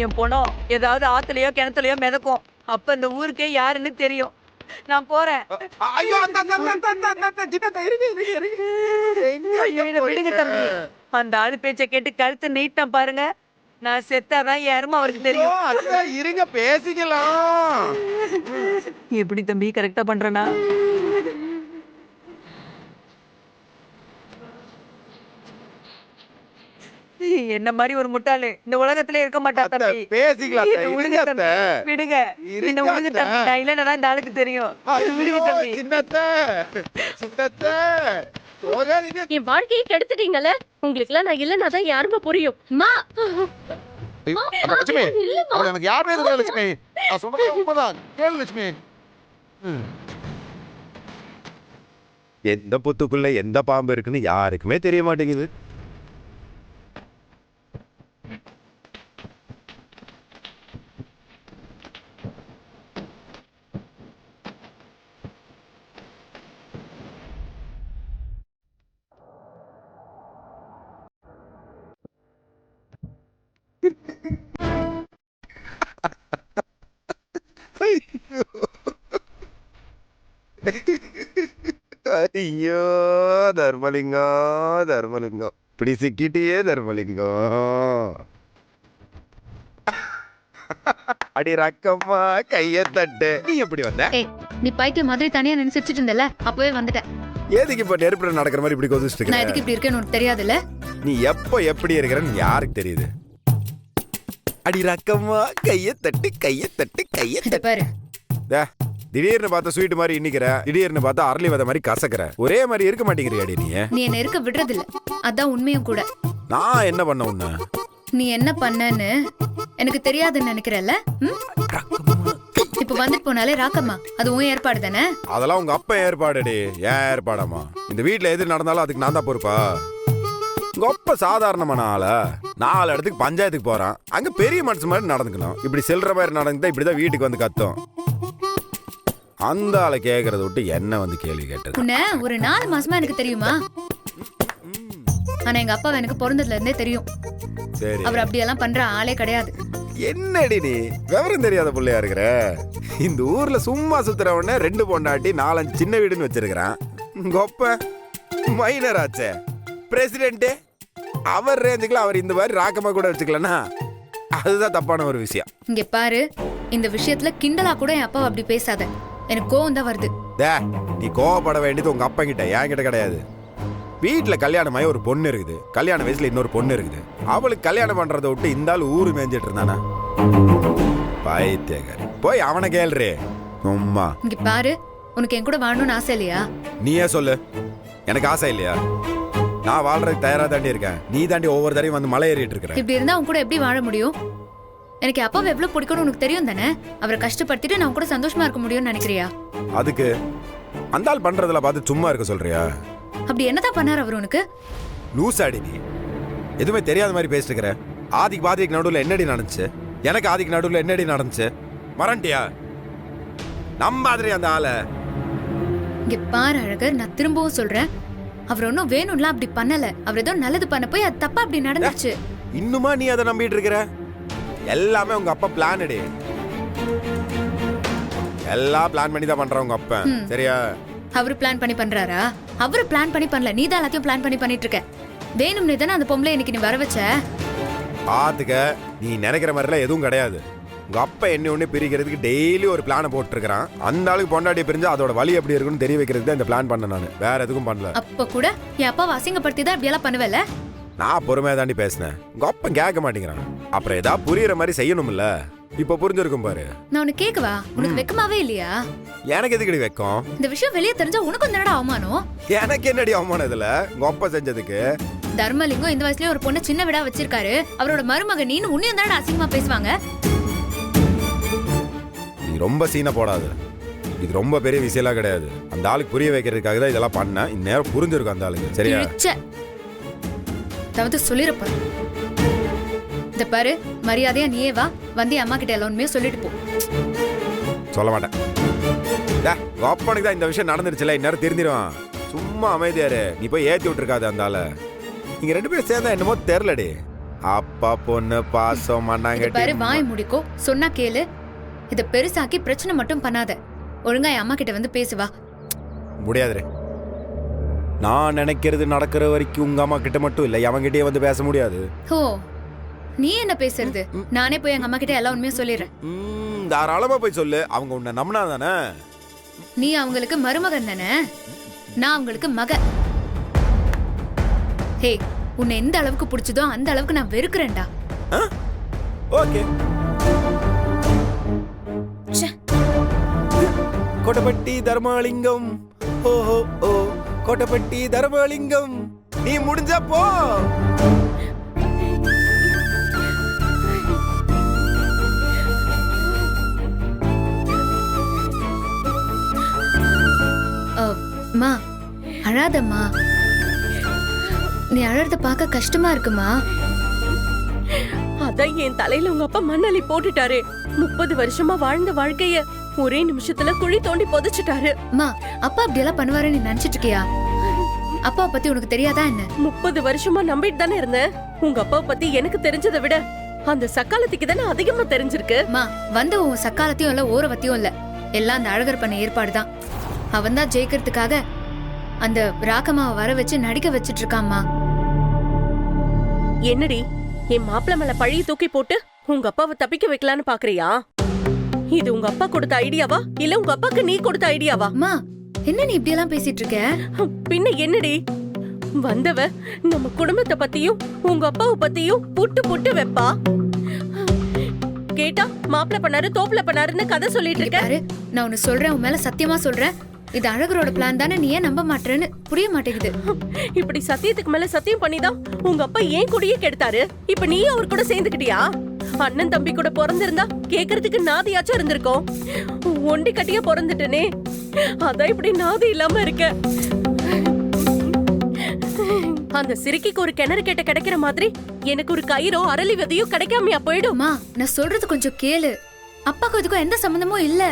என் பொணம் ஏதாவது ஆத்துலயோ கிணத்துலயோ மிதக்கும். அப்ப இந்த ஊருக்கே யாருன்னு தெரியும். நான் போறேன். ஐயோ விடுங்க தம்பி. அந்த ஆளு பேச்ச கேட்டு கழுத்து நீட்டம் பாருங்க. நான் செத்தாதான் யாருமே அவருக்கு தெரியும். இருங்க பேசிக்கலாம். எப்படி தம்பி கரெக்டா பண்றேனா? என்ன மாதிரி ஒரு முட்டாளு இந்த உலகத்திலே இருக்க மாட்டா தம்பி. பேசிக்கலாம். விடுங்க தம்பி, விடுங்க. என்ன விடுங்க தம்பி. நான் இல்லைன்னா இந்த ஆளுக்கு தெரியும். விடுங்க தம்பி. என் வாழ்க்கையை கெடுத்துட்டீங்கல்ல. உங்களுக்கு எல்லாம் நான் இல்லைன்னா தான் யாருமே புரியும். லட்சுமி எனக்கு யாருமே தெரியல லட்சுமி. நான் சொல்றது உண்மைதான். கேளு லட்சுமி. எந்த புத்துக்குள்ள எந்த பாம்பு இருக்குன்னு யாருக்குமே தெரிய மாட்டேங்குது. ஐயோ தர்மலிங்கம், தர்மலிங்கம் இப்படி சிக்கிட்டியே தர்மலிங்கம். அடி ரக்கம்மா கைய தட்டு. நீ எப்படி வந்த? நீ பைத்தியம் மாதிரி தனியா நினைச்சிட்டு இருந்தல, அப்பவே வந்துட்டேன். எதுக்கு இப்ப நெருப்புல நடக்கிற மாதிரி இப்படி கொதிச்சுட்டு நான் எதுக்கு இப்படி இருக்கேன்னு உனக்கு தெரியாதுல்ல? நீ எப்ப எப்படி இருக்கிறன்னு யாருக்கு தெரியுது? அடி ரக்கம்மா கைய தட்டு, கைய தட்டு, கைய இத பாரு. திடீர்னு பார்த்தா ஸ்வீட் மாதிரி இன்னிக்கிற, திடீர்னு பார்த்தா அரளி விதை மாதிரி கசக்குற. ஒரே மாதிரி இருக்க மாட்டேங்கிறியாடி நீ? நீ என்ன இருக்க விடுறது இல்ல, அதான் உண்மையும் கூட. நான் என்ன பண்ண உன்ன? நீ என்ன பண்ணன்னு எனக்கு தெரியாதுன்னு நினைக்கிறல்ல? இப்ப வந்துட்டு போனாலே ராக்கம்மா, அது உன் ஏற்பாடு தானே? அதெல்லாம் உங்க அப்பா ஏற்பாடுடி, ஏன் ஏற்பாடாமா? இந்த வீட்டுல எது நடந்தாலும் அதுக்கு நான் தான் பொறுப்பா? உங்க அப்பா சாதாரணமான ஆளா? 4 இடத்துக்கு பஞ்சாயத்துக்கு போறான், அங்க பெரிய மனுஷன் மாதிரி நடந்துக்கணும். இப்படி செல்ற மாதிரி நடந்துட்டா இப்படிதான் வீட்டுக்கு வந்து கத்தும். அந்த ஆளை கேக்குறத விட்டு என்ன வந்து கேள்வி கேட்டது? உன்ன ஒரு 4 மாசமா எனக்கு தெரியுமா? ஆனா எங்க அப்பா எனக்கு பிறந்ததுல இருந்தே தெரியும். சரி, அவர் அப்படியெல்லாம் பண்ற ஆளே கிடையாது. என்னடி நீ விவரம் தெரியாத புள்ளையா இருக்கிற? இந்த ஊர்ல சும்மா சுத்துறவன 2 பொண்டாட்டி 4-5 சின்ன வீடுன்னு வச்சிருக்கிறான். கொப்ப மைனர் ஆச்சே பிரசிடென்ட். அவர் ரேஞ்சுக்குள்ள அவர் இந்த மாதிரி ராக்கமா கூட வச்சுக்கலன்னா அதுதான் தப்பான ஒரு விஷயம். இங்க பாரு, இந்த விஷயத்துல கிண்டலா கூட என் அப்பா அப்படி பேசாத. எனக்கு கோவம் தான் வருது. நீ கோவப்பட வேண்டியது உங்க அப்பா கிட்ட, என் கிட்ட கிடையாது. வீட்டுல கல்யாணமாயி ஒரு பொண்ணு இருக்குது, கல்யாண வயசுல இன்னொரு பொண்ணு இருக்குது. அவளுக்கு கல்யாணம் பண்றதை விட்டு இந்த ஆள் ஊரு மேய்ஞ்சிட்டு இருந்தானா? பைத்தியக்காரி, போய் அவனை கேள்றே சும்மா. இங்க பாரு, உனக்கு என் கூட வாழணும்னு ஆசை இல்லையா? நீயே சொல்லு, எனக்கு ஆசை இல்லையா? நான் வாழ்றதுக்கு தயாரா தாண்டி இருக்கேன். நீ தாண்டி ஒவ்வொரு தடையும் வந்து மலை ஏறிட்டு இருக்கிற. இப்படி இருந்தா உன் கூட எப்படி வாழ முடியும்? எனக்கு அப்பாவை எவ்வளவு பிடிக்கணும் உனக்கு தெரியும் தானே? அவரை கஷ்டப்படுத்திட்டு நான் கூட சந்தோஷமா இருக்க முடியும்னு நினைக்கிறியா? அதுக்கு அந்த ஆள் பண்றதுல பார்த்து சும்மா இருக்க சொல்றியா? அப்படி என்னதான் பண்ணாரு அவர் உனக்கு? லூசாடி நீ, எதுவுமே தெரியாத மாதிரி பேசிட்டு இருக்கிற. ஆதிக்கு பாதிக்கு நடுவில் என்னடி நடந்துச்சு? எனக்கு ஆதிக்கு நடுவில் என்னடி நடந்துச்சு? மறண்டியா? நம்பாதிரி அந்த ஆளை. இங்க பாரு அழகர், நான் திரும்பவும் சொல்றேன், அவர் ஒன்னும் வேணும்லாம் அப்படி பண்ணல. அவர் ஏதோ நல்லது பண்ண போய் அது தப்பா அப்படி நடந்துச்சு. இன்னுமா நீ அதை நம்பிட்டு இருக்கிற? எல்லாமே உங்க அப்பா பிளான் அடி. எல்லாம் பிளான் பண்ணி தான் பண்ற உங்க அப்பா, சரியா? அவரு பிளான் பண்ணி பண்றாரா? அவரு பிளான் பண்ணி பண்ணல, நீ தான் எல்லாத்தையும் பிளான் பண்ணி பண்ணிட்டு இருக்க. வேணும்னே தானே அந்த பொம்பளை இன்னைக்கு நீ வர வச்ச. பாத்துக்க, நீ நினைக்கிற மாதிரிலாம் எதுவும் கிடையாது. உங்க அப்பா என்ன ஒண்ணு பிரிக்கிறதுக்கு டெய்லி ஒரு பிளான போட்டு இருக்கிறான். அந்த ஆளுக்கு பொண்டாட்டி பிரிஞ்சா அதோட வலி எப்படி இருக்குன்னு தெரிய வைக்கிறதுக்கு தான் இந்த பிளான் பண்ண. நான் வேற எதுவும் பண்ணல. அப்ப கூட என் அப்பாவை அசிங்கப்படுத்தி தான் இப்படி எல்லாம் பண்ணுவல. நான் பொறுமையா தாண்டி பேசினேன். உங்க அப்பா கேட்க மாட்டேங்கிறான். அப்புறம் ஏதாவது புரியுற மாதிரி செய்யணும்ல. இப்ப புரிஞ்சிருக்கும் பாரு. நான் உனக்கு கேட்கவா? உனக்கு வெக்கமாவே இல்லையா? எனக்கு எதுக்கடி வெக்கம்? இந்த விஷயம் வெளியே தெரிஞ்சா உனக்கு என்னடா அவமானம்? எனக்கு என்னடி அவமானம் இதுல? உங்க அப்பா செஞ்சதுக்கு. தர்மலிங்கம் இந்த வயசுலயே ஒரு பொண்ணு சின்ன வீடா வச்சிருக்காரு. அவரோட மருமக நீனு உன்னையும் தானடா அசிங்கமா பேசுவாங்க. நீ ரொம்ப சீனை போடாது. இது ரொம்ப பெரிய விஷயம்லாம் கிடையாது. அந்த ஆளுக்கு புரிய வைக்கிறதுக்காக தான் இதெல்லாம் பண்ண. இந்நேரம் புரிஞ்சிருக்கும் அந்த ஆளுக்கு, சரியா? தவிர சொல்லிருப்ப. இந்த பாரு, மரியாதையா நீயே வா, வந்து அம்மா கிட்ட எல்லாமே சொல்லிட்டு போ. சொல்ல மாட்டேன். அப்பனுக்கு தான் இந்த விஷயம் நடந்துருச்சுல, இந்நேரம் தெரிஞ்சிருவான். சும்மா அமைதியாரு. நீ போய் ஏத்தி விட்டுருக்காது அந்த ஆளை. நீங்க 2 பேரும் சேர்ந்தா என்னமோ தெரியலடி. அப்பா பொண்ணு பாசம் இது மண்ணாங்க பாரு, வாய் முடிக்கோ, சொன்னா கேளு. இத பெருசாக்கி பிரச்சனை மட்டும் பண்ணாத. ஒழுங்கா என் அம்மா கிட்ட வந்து பேசுவா. முடியாதுரே. நான் நினைக்கிறது நடக்கிற வரைக்கும் உங்க அம்மா கிட்ட மட்டும் இல்ல அவங்கிட்டயே வந்து பேச முடியாது. ஓ, நீ என்ன பேசுறது? நானே போய் எங்க அம்மா கிட்ட எல்லா உண்மையும் சொல்லிடுறேன். தாராளமா போய் சொல்லு. அவங்க உன்னை நம்பினா தானே. நீ அவங்களுக்கு மருமகன் தானே, நான் அவங்களுக்கு மக. ஹே, உன்னை எந்த அளவுக்கு பிடிச்சதோ அந்த அளவுக்கு நான் வெறுக்கிறேன்டா. ஓகே. கோட்டப்பட்டி தர்மலிங்கம், ஓஹோ ஓ கோட்டப்பட்டி தர்மலிங்கம், நீ முடிஞ்சா போ. மா, அழாதம்மா. நீ அழறத பார்க்க கஷ்டமா இருக்குமா? அதான் என் தலையில உங்க அப்பா மண்ணள்ளி போட்டுட்டாரு. 30 வருஷமா வாழ்ந்த வாழ்க்கைய ஒரே நிமிஷத்துல குழி தோண்டி புதைச்சிட்டாரு. மா, அப்பா அப்படி எல்லாம் பண்ணுவாரு நீ நினைச்சிட்டு இருக்கியா? அப்பாவை பத்தி உனக்கு தெரியாதா என்ன? 30 வருஷமா நம்பிட்டு தானே இருந்தேன். உங்க அப்பாவை பத்தி எனக்கு தெரிஞ்சதை விட அந்த சக்காலத்துக்கு தானே அதிகமா தெரிஞ்சிருக்கு. மா, வந்து உன் சக்காலத்தையும் இல்ல ஓரவத்தையும் இல்ல, எல்லாம் அந்த அழகர் பண்ண ஏற்பாடுதான். அவன் தான் ஜெயிக்கிறதுக்காக அந்த ராக்கம்மாவை வர வச்சு நடிக்க வச்சிட்டு இருக்காம்மா. என்னடி, என் மாப்பிள்ள மேல பழிய தூக்கி போட்டு உங்க அப்பாவை தப்பிக்க வைக்கலான்னு பாக்குறியா? இது உங்க அப்பா கொடுத்த ஐடியாவா இல்ல உங்க அப்பாக்கு நீ கொடுத்த ஐடியாவா? அம்மா, என்ன நீ இப்படி எல்லாம் பேசிட்டு இருக்க? பின்ன என்னடி, வந்தவ நம்ம குடும்பத்தை பத்தியும் உங்க அப்பாவை பத்தியும் புட்டு புட்டு வைப்பா. கேட்டா மாப்பிள்ள பண்ணாரு தோப்புல பண்ணாருன்னு கதை சொல்லிட்டு இருக்க. நான் உன்னை சொல்றேன், உன் மேல சத்தியமா சொல்றேன், இது அழகரோட பிளான் தானே. நீ ஏன் நம்ப மாட்டேன்னு புரிய மாட்டேங்குது. இப்படி சத்தியத்துக்கு மேல சத்தியம் பண்ணிதான் உங்க அப்பா ஏன் கூடயே கெடுத்தாரு. இப்ப நீ அவர் கூட சேர்ந்துக்கிட்டியா? அண்ணன் தம்பி கூட பிறந்திருந்தா கேக்குறதுக்கு நாதியாச்சும் இருந்திருக்கோம். ஒண்டி கட்டியா பிறந்துட்டனே, அதான் இப்படி நாதி இல்லாம இருக்க. அந்த சிறுக்கிக்கு ஒரு கிணறு கேட்ட கிடைக்கிற மாதிரி எனக்கு ஒரு கயிறோ அரளி விதையோ கிடைக்காமையா போயிடுமா? நான் சொல்றது கொஞ்சம் கேளு. அப்பாக்கு இதுக்கும் எந்த சம்பந்தமும் இல்ல.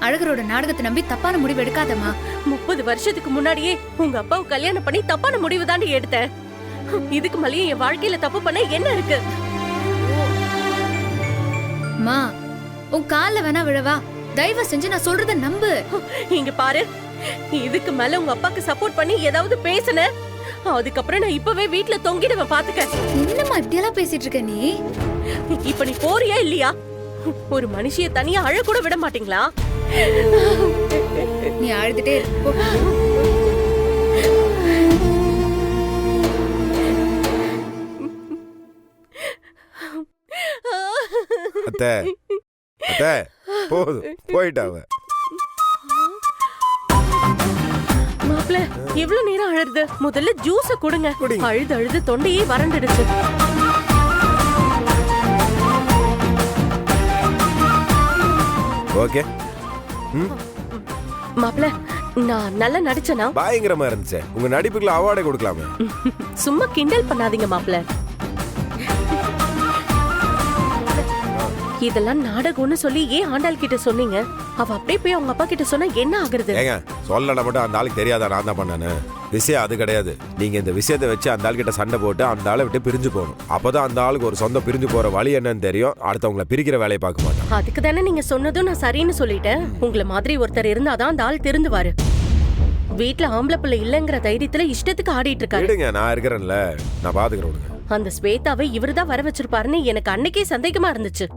அழகரோட நாடகத்தை நம்பி தப்பான முடிவு எடுக்காதம்மா. 30 வருஷத்துக்கு முன்னாடியே உங்க அப்பாவை கல்யாணம் பண்ணி தப்பான முடிவு தாண்டி எடுத்தேன். இதுக்கு மேலேயே என் வாழ்க்கையில தப்பு பண்ண என்ன இருக்கு? மா, உன் கால்ல வேணா விழவா, தயவு செஞ்சு நான் சொல்றத நம்பு. இங்க பாரு, இதுக்கு மேல உங்க அப்பாக்கு சப்போர்ட் பண்ணி ஏதாவது பேசுன, அதுக்கப்புறம் நான் இப்பவே வீட்ல தொங்கிடுவேன் பாத்துக்க. என்னம்மா இப்படி எல்லாம் பேசிட்டு இருக்க நீ? இப்ப நீ போறியா இல்லையா? ஒரு மனுஷிய தனியா அழ கூட விட மாட்டீங்களா? நீ அழுதுட்டே போ. அத்தை அத்தை போதும், போயிட்டாவ. மாப்ள, எவ்வளவு நேரம் அழுது? முதல்ல ஜூஸ கொடுங்க. அழுது அழுது தொண்டையே வறண்டுடுச்சு. ஓகே. மாப்ள, நான் நல்லா நடிச்சனா? பயங்கரமா இருந்துச்சு. உங்க நடிப்புக்குள்ள அவார்டே கொடுக்கலாமே. சும்மா கிண்டல் பண்ணாதீங்க மாப்ள. இதெல்லாம் நாடகம்னு சொல்லி ஏன் ஆண்டாள் கிட்ட சொன்னீங்க? அவ அப்படியே போய் அவங்க அப்பா கிட்ட சொன்னா என்ன ஆகுறது? ஏங்க, சொல்லல மட்டும் அந்த ஆளுக்கு தெரியாதா நான் தான் பண்ணேன்னு? விஷயம் அது கிடையாது. நீங்க இந்த விஷயத்தை வச்சு அந்த ஆள் கிட்ட சண்டை போட்டு அந்த ஆளை விட்டு பிரிஞ்சு போகணும். அப்பதான் அந்த ஆளுக்கு ஒரு சொந்த பிரிஞ்சு போற வழி என்னன்னு தெரியும். அடுத்தவங்களை பிரிக்கிற வேலையை பார்க்க மாட்டான். அதுக்கு தானே நீங்க சொன்னதும் நான் சரின்னு சொல்லிட்டேன். உங்களை மாதிரி ஒருத்தர் இருந்தாதான் அந்த ஆள் திருந்துவாரு. வீட்டுல ஆம்பளை பிள்ளை இல்லங்கிற தைரியத்துல இஷ்டத்துக்கு ஆடிட்டு இருக்காரு. விடுங்க, நான் இருக்கிறேன்ல, நான் பாத்துக்கிறேன். அந்த ஸ்வேதாவை இவருதான் வர வச்சிருப்பாருன்னு எனக்கு அன்னைக்கே சந்தேகமா இருந்துச்சு.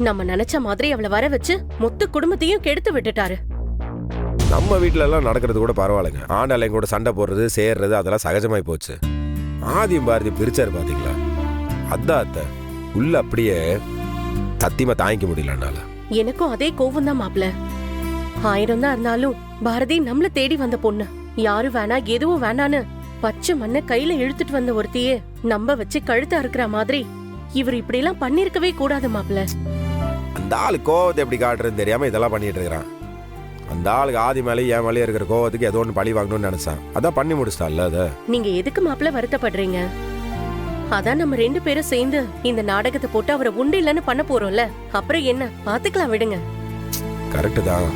நம்ம நினைச்ச மாதிரி அவளை வர வச்சு மொத்த குடும்பத்தையும் கெடுத்து விட்டுட்டாரு. நம்ம வீட்டுல எல்லாம் நடக்கிறது கூட பரவாயில்லைங்க. ஆண்டாளையும் கூட சண்டை போடுறது சேர்றது அதெல்லாம் சகஜமாய் போச்சு. ஆதியும் பாரதி பிரிச்சாரு பாத்தீங்களா? அதான் அத்தை உள்ள அப்படியே சத்தியமா தாங்கிக்க முடியலனால எனக்கும் அதே கோவம் தான் மாப்ள. 1000 தான் இருந்தாலும் பாரதி நம்மள தேடி வந்த பொண்ணு. யாரும் வேணா எதுவும் வேணான்னு பச்சை மண்ண கையில இழுத்துட்டு வந்த ஒருத்தையே நம்ப வச்சு கழுத்தா இருக்கிற மாதிரி இவர் இப்படி எல்லாம் பண்ணிருக்கவே கூடாது மாப்ள. அந்த ஆளு கோவத்தை எப்படி காட்டுறதுன்னு தெரியாம இதெல்லாம் பண்ணிட்டு இருக்கிறான். அந்த ஆளுக்கு ஆதி மேலே என் மேலே இருக்கிற கோவத்துக்கு ஏதோ ஒன்று பழி வாங்கணும்னு நினைச்சான். அதான் பண்ணி முடிச்சிட்டான்ல. அத நீங்க எதுக்கு மாப்ள வருத்தப்படுறீங்க? அதான் நம்ம 2 பேரும் சேர்ந்து இந்த நாடகத்தை போட்டு அவரை உண்டு இல்லன்னு பண்ண போறோம்ல. அப்புறம் என்ன, பாத்துக்கலாம் விடுங்க. கரெக்டு தான்.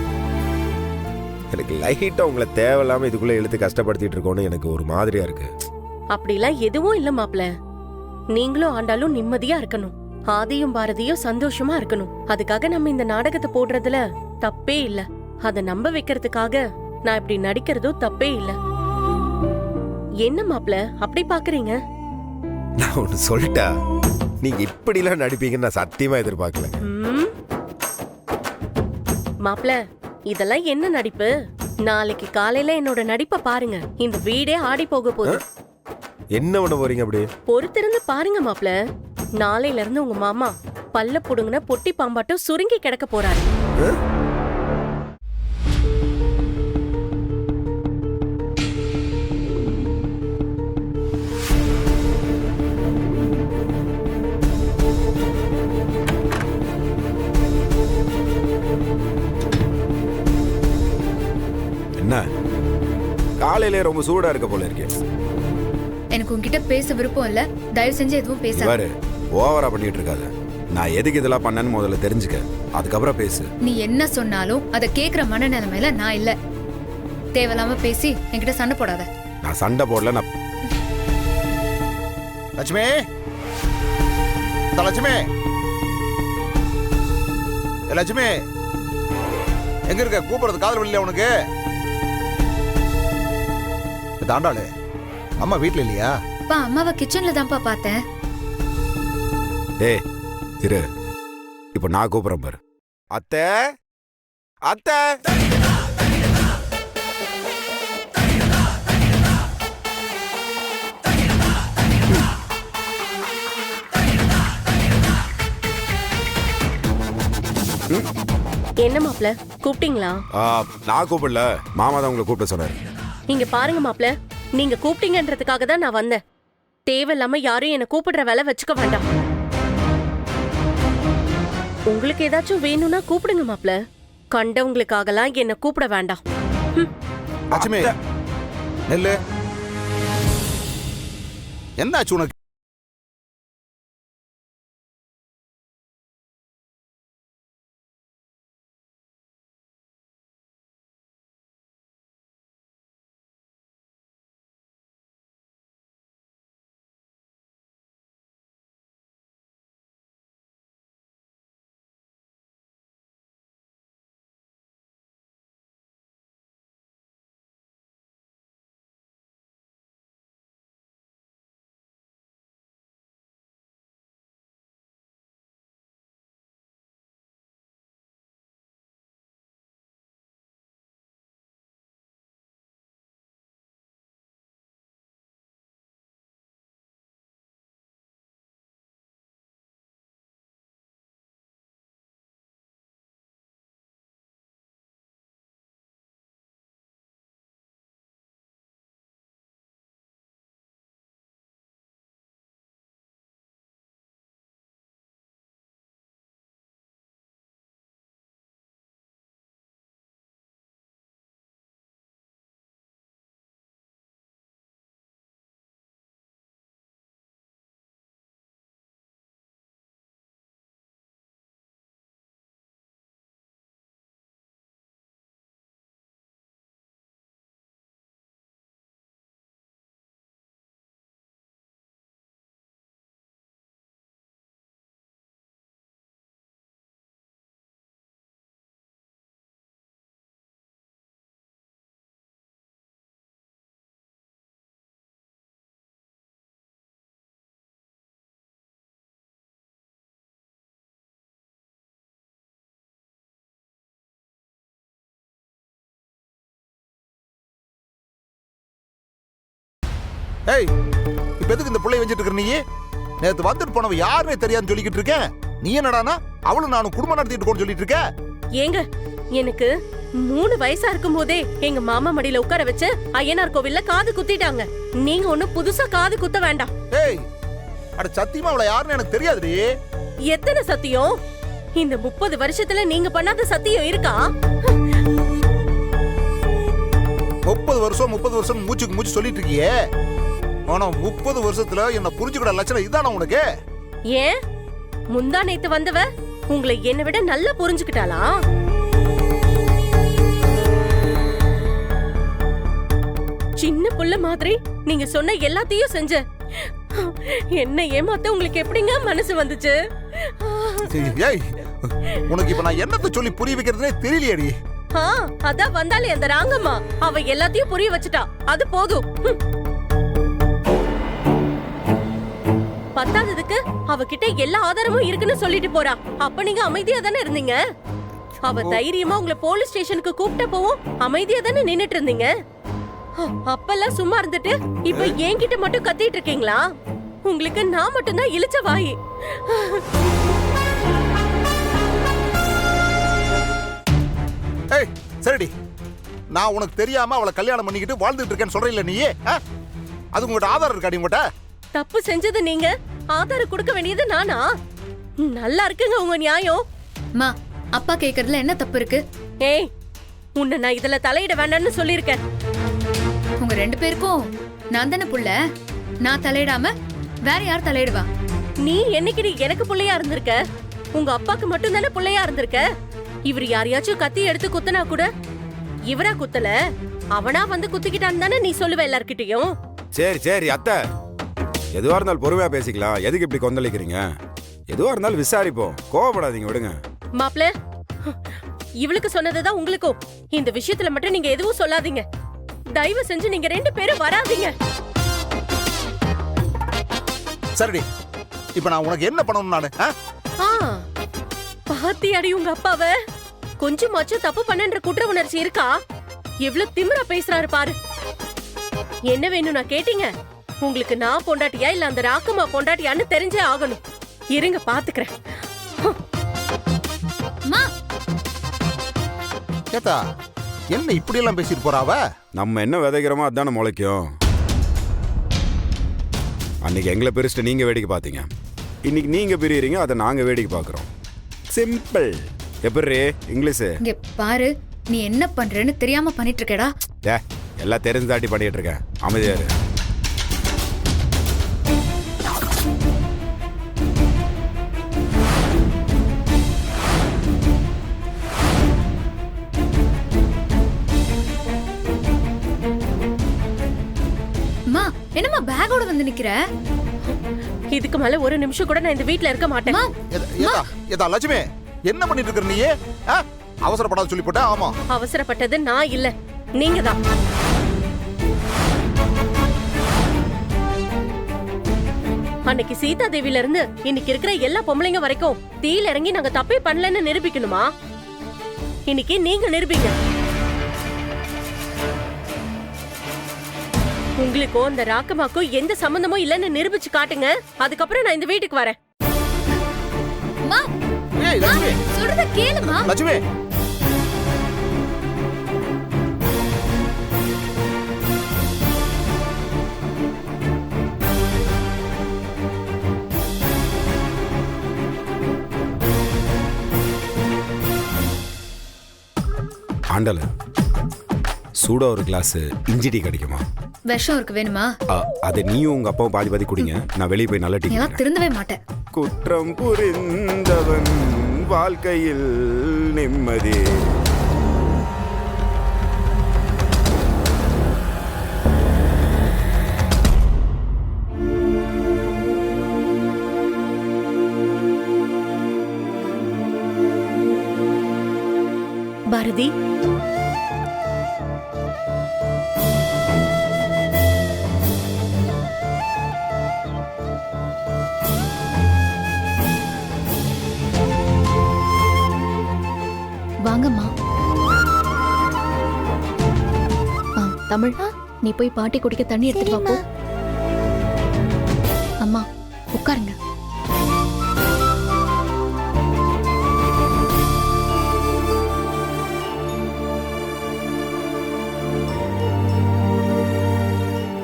எனக்கு லைட்டா உங்களை தேவையில்லாம இதுக்குள்ள இழுத்து கஷ்டப்படுத்திட்டு இருக்கோன்னு எனக்கு ஒரு மாதிரியா இருக்கு. அப்படிலாம் எதுவும் இல்ல மாப்ள. நீங்களும் ஆண்டாலும் நிம்மதியா இருக்கணும், ஆதியும் பாரதியும் சந்தோஷமா இருக்கணும். அதுக்காக நம்ம இந்த நாடகத்தை போடுறதுல தப்பே இல்ல. அத நம்ப வைக்கிறதுக்காக நான் இப்படி நடிக்கிறதும் தப்பே இல்ல. என்ன மாப்ள அப்படி பாக்குறீங்க? நான் ஒண்ணு சொல்லிட்டா, நீங்க இப்படிலாம் நடிப்பீங்கன்னு நான் சத்தியமா எதிர்பார்க்கல. மாப்ள இதெல்லாம் என்ன நடிப்பு? நாளைக்கு காலையில என்னோட நடிப்பை பாருங்க. இந்த வீடே ஆடி போக போகுது. என்ன பண்ண போறீங்க அப்படி? பொறுத்திருந்து பாருங்க மாப்ள. நாளையில இருந்து உங்க மாமா பல்ல புடுங்கின பொட்டி பாம்பாட்டம் சுருங்கி கிடக்க போறாரு. என்ன காலையிலே ரொம்ப சூடா இருக்க போல இருக்கே. எனக்கு உன்கிட்ட பேச விருப்பம் இல்ல, தயவு செஞ்சு எதுவும் பேசாத. பாரு, ஓவரா பண்ணிட்டு இருக்காத. நான் எதுக்கு இதெல்லாம் பண்ணேன்னு முதல்ல தெரிஞ்சுக்க, அதுக்கப்புறம் பேசு. நீ என்ன சொன்னாலும் அதை கேக்குற மனநிலைமையில நான் இல்ல. தேவையில்லாம பேசி என்கிட்ட சண்டை போடாத. நான் சண்டை போடல. நான் லட்சுமி, இந்த லட்சுமி, லட்சுமி எங்க இருக்க? கூப்பிடுறது காதல் இல்லையா உனக்கு? தாண்டாளு, அம்மா வீட்டுல இல்லையா? பா, அம்மாவை கிச்சன்ல தான்ப்பா பார்த்தேன். டேய் இரு, இப்ப நான் கூப்பிடுறேன் பாரு. அத்தை, அத்தை. என்ன மாப்ள கூப்பிட்டீங்களா? நான் கூப்பிடல, மாமா தான் உங்களை கூப்பிட சொன்னாரு. இங்க பாருங்க மாப்ள, நீங்க கூப்பிட்டீங்கன்றதுக்காக தான் நான் வந்தேன். தேவையில்லாம யாரும் என்ன கூப்பிடுற வேலை வச்சுக்க வேண்டாம். உங்களுக்கு ஏதாச்சும் வேணும்னா கூப்பிடுங்க மாப்ள. கண்டவங்களுக்காகலாம் என்ன கூப்பிட வேண்டாம். லட்சுமி நெல்லு, என்னாச்சு உனக்கு? ஏய், இப்ப எதுக்கு இந்த புள்ளைய வச்சிட்டு இருக்க? நீ நேத்து வந்துட்டு போனவ யாருமே தெரியாதுன்னு சொல்லிக்கிட்டு இருக்கேன். நீ என்னடானா அவளும் நானும் குடும்பம் நடத்திட்டு இருக்கோம்னு சொல்லிட்டு இருக்க? ஏங்க, எனக்கு 3 வயசா இருக்கும் போதே எங்க மாமா மடியில உட்கார வச்சு ஐயனார் கோவில்ல காது குத்திட்டாங்க. நீங்க ஒண்ணும் புதுசா காது குத்த வேண்டாம். ஏய், அட சத்தியமா அவள யாருன்னு எனக்கு தெரியாதுடி. எத்தனை சத்தியம்? இந்த 30 வருஷத்துல நீங்க பண்ணாத சத்தியம் இருக்கா? 30 வருஷம் மூச்சுக்கு மூச்சு சொல்லிட்டு இருக்கியே. ஆனா 30 வருஷத்துல என்ன புரிஞ்சுக்கிற லட்சணம் இதானா உனக்கு? ஏன் முந்தா நேத்து வந்தவ உங்களை என்னை விட நல்லா புரிஞ்சுக்கிட்டாளா? சின்ன புள்ள மாதிரி நீங்க சொன்ன எல்லாத்தையும் செஞ்ச. என்ன ஏமாத்த உங்களுக்கு எப்படிங்க மனசு வந்துச்சு? ஏய், உனக்கு இப்ப நான் என்னத்த சொல்லி புரிய வைக்கிறதுனே தெரியலையேடி. அதான் வந்தாலே அந்த ராங்கம்மா, அவ எல்லாத்தையும் புரிய வச்சுட்டா. அது போதும். பத்தாததுக்கு அவகிட்ட எல்லா ஆதாரமும் இருக்குன்னு சொல்லிட்டு போறா. அப்ப நீங்க அமைதியா தானே இருந்தீங்க? அவ தைரியமா உங்களை போலீஸ் ஸ்டேஷனுக்கு கூப்பிட்ட போவும் அமைதியா தானே நின்னுட்டு இருந்தீங்க. அப்பெல்லாம் சும்மா இருந்துட்டு இப்ப என்கிட்ட மட்டும் கத்திட்டு இருக்கீங்களா? உங்களுக்கு நான் மட்டும்தான் இழிச்ச வாயி. ஏய், சரிடி, நான் உனக்கு தெரியாம அவளை கல்யாணம் பண்ணிக்கிட்டு வாழ்ந்துட்டு இருக்கேன்னு சொல்றீல்ல நீ? அது உங்ககிட்ட ஆதாரம் இருக்காடி? உங்ககிட்ட தப்பு செஞ்சது நீங்க, ஆதாரம் கொடுக்க வேண்டியது நானா? நல்லா இருக்குங்க உங்க நியாயம். மா, அப்பா கேக்குறதுல என்ன தப்பு இருக்கு? ஏய், உன்னை நான் இதுல தலையிட வேண்டாம்னு சொல்லிருக்கேன். உங்க 2 பேருக்கும் நான் தானே புள்ள. நான் தலையிடாம வேற யார் தலையிடுவா? நீ என்னைக்கு எனக்கு புள்ளையா இருந்திருக்க? உங்க அப்பாக்கு மட்டும் தானே புள்ளையா இருந்திருக்க. இவர் யாரையாச்சும் கத்தி எடுத்து குத்தனா கூட இவரா குத்தல, அவனா வந்து குத்திக்கிட்டான்னு தானே நீ சொல்லுவ எல்லார்கிட்டயும். சரி சரி அத்தை, எதுவா இருந்தாலும் பொறுமையா பேசிக்கலாம். எதுக்கு இப்படி கொந்தளிக்கிறீங்க? எதுவா இருந்தாலும் விசாரிப்போம், கோவப்படாதீங்க, விடுங்க. மாப்ள, இவளுக்கு சொன்னதுதான் உங்களுக்கும். இந்த விஷயத்துல மட்டும் நீங்க எதுவும் சொல்லாதீங்க. தயவு செஞ்சு நீங்க 2 பேரும் வராதீங்க. சரிடி, இப்ப நான் உனக்கு என்ன பண்ணணும் நானு? பாத்தியாடி உங்க அப்பாவ? கொஞ்சமாச்சும் தப்பு பண்ணன்ற குற்ற உணர்ச்சி இருக்கா? எவ்வளவு திமிரா பேசுறாரு பாரு. என்ன வேணும் நான் கேட்டீங்க? உங்களுக்கு நான் பொண்டாட்டியா இல்ல அந்த ராக்கம்மா பொண்டாட்டியான்னு தெரிஞ்சே ஆகணும். இருங்க பாத்துக்கிறேன். ஏத்தா, என்ன இப்படி எல்லாம் பேசிட்டு போறாவ? நம்ம என்ன விதைக்கிறோமோ அதானே முளைக்கும். அன்னைக்கு எங்களை பிரிச்சுட்டு நீங்க வேடிக்கை பார்த்தீங்க, இன்னைக்கு நீங்க பிரியுறீங்க, அதை நாங்க வேடிக்கை பார்க்குறோம். சிம்பிள். எப்படி இங்கிலீஷ்? இங்க பாரு, நீ என்ன பண்றேன்னு தெரியாம பண்ணிட்டு இருக்கேடா. எல்லாம் தெரிஞ்சு தாட்டி பண்ணிட்டு இருக்கேன். அமைதியாரு. அம்மா, என்னம்மா பேக்கோட வந்து நிக்கிற? இதுக்கு மேல ஒரு நிமிஷம் கூட நான் இந்த வீட்ல இருக்க மாட்டேன். ஏதா லட்சுமி, என்ன பண்ணிட்டு இருக்க நீ? அவசரப்படாத சொல்லி போட்ட. ஆமா, அவசரப்பட்டது நான் இல்ல, நீங்க தான். அன்னைக்கு சீதா தேவில இருந்து இன்னைக்கு இருக்கிற எல்லா பொம்பளைங்க வரைக்கும் தீயில இறங்கி நாங்க தப்பே பண்ணலன்னு நிரூபிக்கணுமா? இன்னைக்கு நீங்க நிரூபிங்க. உங்களுக்கும் அந்த ராக்கமாக்கும் எந்த சம்பந்தமும் இல்லன்னு நிரூபிச்சு காட்டுங்க. அதுக்கப்புறம் நான் இந்த வீட்டுக்கு வரேன். அம்மா, ஏய் லட்சுமி, சொல்றத கேளுமா. லட்சுமி, ஆண்டல சூடா ஒரு கிளாஸ் இஞ்சி டீ கிடைக்குமா? விஷம் இருக்கு, வேணுமா? அதை நீயும் உங்க அப்பாவும் பாதி பாதி குடிங்க, நான் வெளியே போய் நல்ல டீ. எல்லாம் திருந்தவே மாட்டேன். குற்றம் புரிந்தவன் வாழ்க்கையில் நிம்மதி. பாரதி, வாங்கம்மா. தமிழ், நீ போய் பாட்டி குடிக்க தண்ணி எடுத்துட்டு வா போ. அம்மா உட்காருங்க.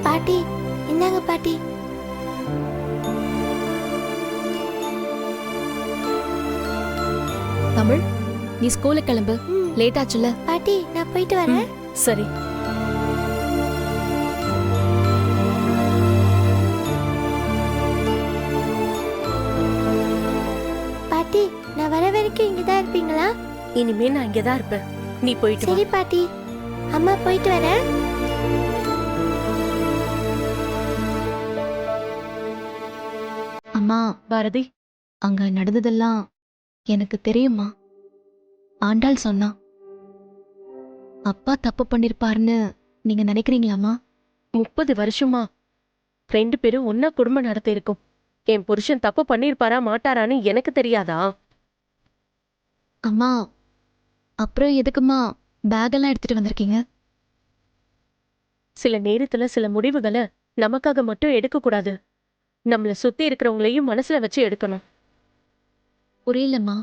பாட்டி, இந்தாங்க பாட்டி. தமிழ், நீ ஸ்கூலுக்கு கிளம்பு, லேட் ஆச்சுல. பாட்டி, நான் போயிட்டு வரேன். சரி. பாட்டி, நான் வர வரைக்கும் இங்கதான் இருப்பீங்களா? இனிமே நான் இங்கதான் இருப்பேன். நீ போயிட்டு வா. சரி பாட்டி. அம்மா, போயிட்டு வரேன். பாரதி, அங்க நடந்ததெல்லாம் எனக்கு தெரியுமா. ஆண்டாள் சொன்னா. அப்பா தப்பு பண்ணிருப்பாருன்னு நீங்க நினைக்கிறீங்களாமா? 30 வருஷமா 2 பேரும் ஒன்னா குடும்பம் நடத்தி இருக்கோம். என் புருஷன் தப்பு பண்ணிருப்பாரா மாட்டாரான்னு எனக்கு தெரியாதா? அம்மா, அப்புறம் எதுக்குமா பேக்கெல்லாம் எடுத்துட்டு வந்திருக்கீங்க? சில நேரத்துல சில முடிவுகளை நமக்காக மட்டும் எடுக்க கூடாது. நம்மள சுத்தி இருக்கிறவங்களையும் மனசுல வச்சு எடுக்கணும். புரியலம்மா.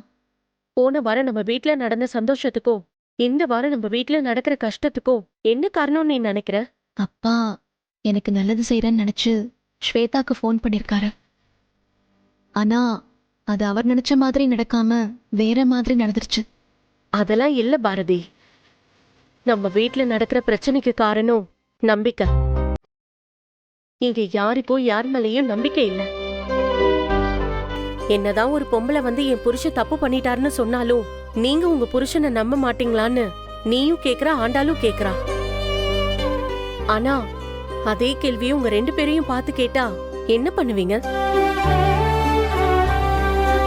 போன வாரம் நம்ம வீட்ல நடந்த சந்தோஷத்துக்கோ இந்த வாரம் நம்ம வீட்ல நடக்கிற கஷ்டத்துக்கோ என்ன காரணம்னு நீ நினைக்கிற? அப்பா எனக்கு நல்லது செய்யறேன்னு நினைச்சு ஸ்வேதாக்கு ஃபோன் பண்ணிருக்காரு. ஆனா அது அவர் நினைச்ச மாதிரி நடக்காம வேற மாதிரி நடந்துருச்சு. அதெல்லாம் இல்ல பாரதி. நம்ம வீட்ல நடக்கிற பிரச்சனைக்கு காரணம் நம்பிக்கை. இங்க யாருக்கும் யார் மேலேயும் நம்பிக்கை இல்ல. என்னதான் ஒரு பொம்பளை வந்து என் புருஷன் தப்பு பண்ணிட்டாருன்னு சொன்னாலும் நீங்க உங்க புருஷனை நம்ப மாட்டீங்களான்னு நீயும் கேக்குற, ஆண்டாலும் கேக்குறா. ஆனா அதே கேள்வியை உங்க 2 பேரையும் பார்த்து கேட்டா என்ன பண்ணுவீங்க?